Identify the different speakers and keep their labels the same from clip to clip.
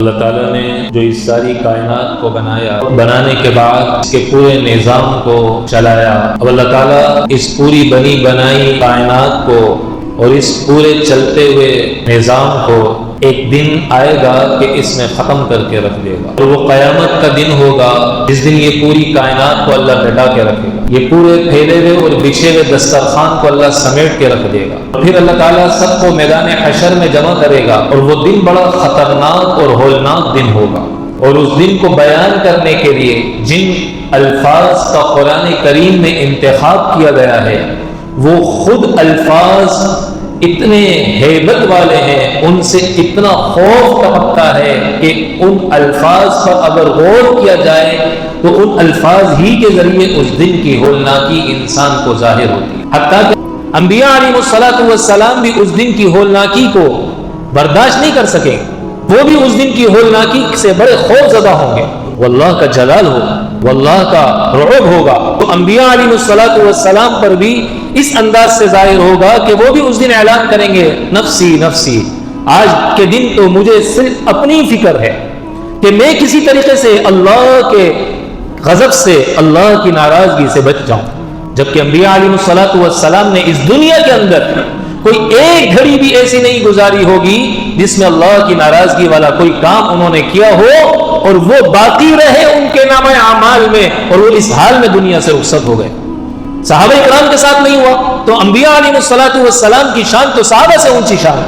Speaker 1: اللہ تعالیٰ نے جو اس ساری کائنات کو بنانے کے بعد اس کے پورے نظام کو چلایا، اب اللہ تعالیٰ اس پوری بنی بنائی کائنات کو اور اس پورے چلتے ہوئے نظام کو ایک دن آئے گا کہ اس میں ختم کر کے رکھ دے گا، اور وہ قیامت کا دن ہوگا جس دن یہ پوری کائنات کو اللہ ڈٹا کے رکھے گا، یہ پورے پھیلے ہوئے اور بچھے ہوئے دسترخوان کو اللہ سمیٹ کے رکھ دے گا، پھر اللہ تعالیٰ سب کو میدان حشر میں جمع کرے گا، اور وہ دن بڑا خطرناک اور ہولناک دن ہوگا۔ اور اس دن کو بیان کرنے کے لیے جن الفاظ کا قرآن کریم میں انتخاب کیا گیا ہے وہ خود الفاظ اتنے ہیبت والے ہیں، ان سے اتنا خوف ٹپکتا ہے کہ ان الفاظ پر اگر غور کیا جائے تو ان الفاظ ہی کے ذریعے اس دن کی ہولناکی انسان کو ظاہر ہوتی ہے، حتیٰ کہ انبیاء علیہ الصلوۃ والسلام بھی اس دن کی ہولناکی کو برداشت نہیں کر سکیں، وہ بھی اس دن کی ہولناکی سے بڑے خوف زدہ ہوں گے، واللہ کا جلال ہوگا، واللہ کا رعب ہوگا۔ تو انبیاء علیہ الصلوۃ والسلام پر بھی اس انداز سے ظاہر ہوگا کہ وہ بھی اس دن اعلان کریں گے نفسی نفسی، آج کے دن تو مجھے صرف اپنی فکر ہے کہ میں کسی طریقے سے اللہ کے غضب سے، اللہ کی ناراضگی سے بچ جاؤں، جبکہ انبیاء علیہ الصلوۃ والسلام نے اس دنیا کے اندر کوئی ایک گھڑی بھی ایسی نہیں گزاری ہوگی جس میں اللہ کی ناراضگی والا کوئی کام انہوں نے کیا ہو اور وہ باقی رہے ان کے نامہ اعمال میں، اور وہ اس حال میں دنیا سے رخصت ہو گئے۔ صحابہ کرام کے ساتھ نہیں ہوا، تو انبیاء علیہ الصلوۃ والسلام کی شان تو صحابہ سے اونچی شان،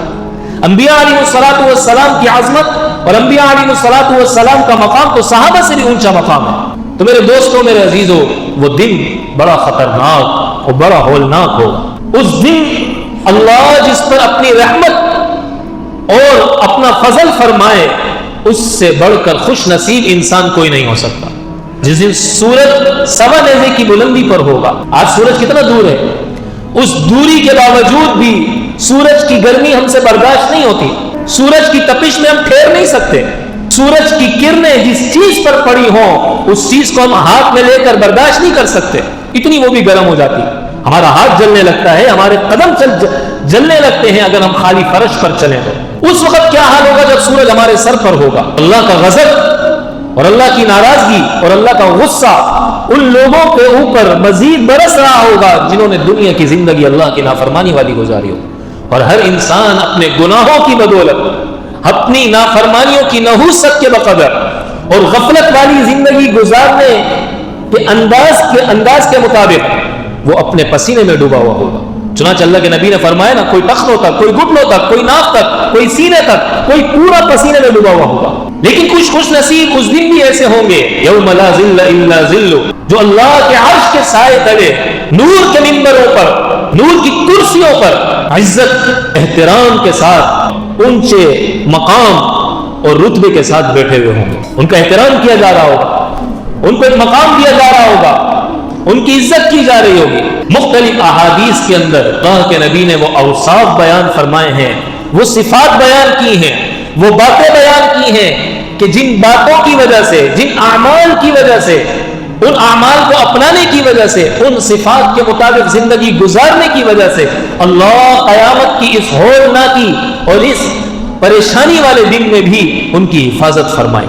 Speaker 1: انبیاء علیہ الصلوۃ والسلام کی عظمت اور انبیاء علیہ الصلوۃ والسلام کا مقام تو صحابہ سے بھی اونچا مقام ہے۔ تو میرے دوستوں، میرے عزیزوں، وہ دن بڑا خطرناک اور بڑا ہولناک ہوگا۔ اس دن اللہ جس پر اپنی رحمت اور اپنا فضل فرمائے اس سے بڑھ کر خوش نصیب انسان کوئی نہیں ہو سکتا۔ جس دن سورج سوا نیزے کی بلندی پر ہوگا، آج سورج کتنا دور ہے، اس دوری کے باوجود بھی سورج کی گرمی ہم سے برداشت نہیں ہوتی، سورج کی تپش میں ہم ٹھہر نہیں سکتے، سورج کی کرنیں جس چیز پر پڑی ہوں اس چیز کو ہم ہاتھ میں لے کر برداشت نہیں کر سکتے، اتنی وہ بھی گرم ہو جاتی، ہمارا ہاتھ جلنے لگتا ہے، ہمارے قدم جلنے لگتے ہیں اگر ہم خالی فرش پر چلیں تو۔ اس وقت کیا حال ہوگا جب سورج ہمارے سر پر ہوگا؟ اللہ کا غضب اور اللہ کی ناراضگی اور اللہ کا غصہ ان لوگوں کے اوپر مزید برس رہا ہوگا جنہوں نے دنیا کی زندگی اللہ کی نافرمانی والی گزاری ہو، اور ہر انسان اپنے گناہوں کی بدولت، اپنی نافرمانیوں کی نحوست کے بقدر اور غفلت والی زندگی گزارنے کے انداز کے مطابق وہ اپنے پسینے میں ڈوبا ہوا ہوگا۔ چنانچہ اللہ کے نبی نے فرمایا نا، کوئی ٹخنوں تک، کوئی گھٹنوں تک، کوئی ناف تک، کوئی سینے تک، کوئی پورا پسینے میں ڈوبا ہوا ہوگا۔ لیکن کچھ خوش نصیب اس دن بھی ایسے ہوں گے، یوم لا ذل الا ذل، جو اللہ کے عرش کے سائے تلے نور کے منبروں پر، نور کی کرسیوں پر عزت احترام کے ساتھ اونچے مقام اور رتبے کے ساتھ بیٹھے ہوئے ہوں گے، ان کا احترام کیا جا رہا ہوگا، ان کو ایک مقام دیا جا رہا ہوگا، ان کی عزت کی جا رہی ہوگی۔ مختلف احادیث کے اندر اللہ کے نبی نے وہ اوصاف بیان فرمائے ہیں، وہ صفات بیان کی ہیں، وہ باتیں بیان کی ہیں کہ جن باتوں کی وجہ سے، جن اعمال کی وجہ سے، ان اعمال کو اپنانے کی وجہ سے، ان صفات کے مطابق زندگی گزارنے کی وجہ سے اللہ قیامت کی اس ہولناکی اور اس پریشانی والے دن میں بھی ان کی حفاظت فرمائے۔